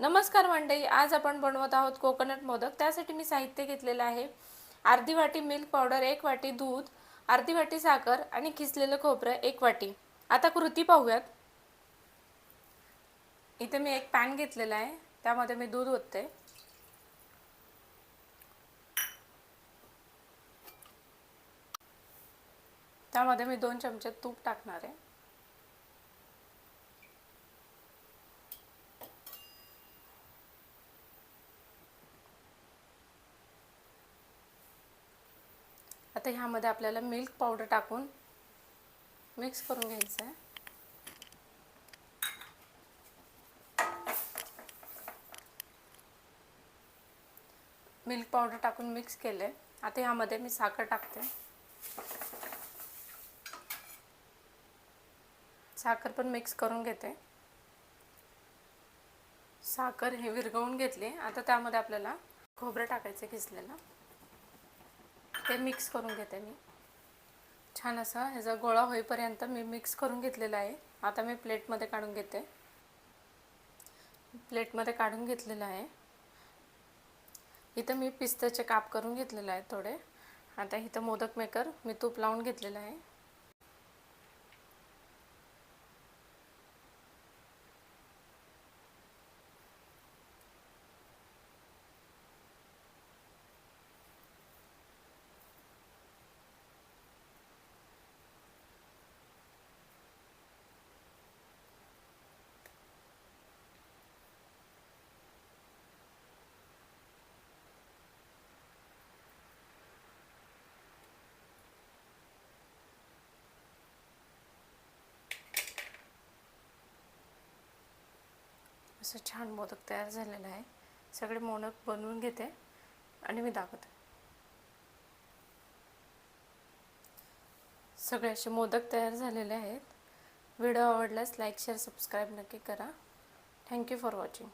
नमस्कार मंडळी, आज आपण बनवत आहोत कोकोनट मोदक। त्यासाठी मी साहित्य घेतलेलं आहे अर्धी वाटी मिल्क पावडर, 1 वाटी दूध, अर्धी वाटी साखर आणि किसलेलं खोबरं 1 वाटी। आता कृती पाहूयात। इथे मी एक पॅन घेतलेला आहे, त्यामध्ये मी दूध ओतते। त्यामध्ये मी 2 चमचे तूप टाकणार आहे। आता ह्यामध्ये आपल्याला मिल्क पावडर टाकून मिक्स करून घ्यायचं आहे। मिल्क पावडर टाकून मिक्स केले। आता ह्यामध्ये मी साखर टाकते। साखर पण मिक्स करून घेते। साखर हे विरघळून घेतली। आता त्यामध्ये आपल्याला खोबरं टाकायचं किसलेलं, ते मिक्स करून घेते मी। छान असा ह्याचा गोळा होईपर्यंत मी मिक्स करून घेतलेला आहे। आता मी प्लेटमध्ये काढून घेते। प्लेटमध्ये काढून घेतलेलं आहे। इथं मी पिस्त्याचे काप करून घेतलेले आहेत थोडे। आता इथं मोदक मेकर मी तूप लावून घेतलेलं आहे। असं छान मोदक तयार झालेलं आहे। सगळे मोदक बनवून घेते आणि मी दाखवते। सगळे असे मोदक तयार झालेले आहेत। व्हिडिओ आवडल्यास लाईक, शेअर, सबस्क्राईब नक्की करा। Thank you for watching.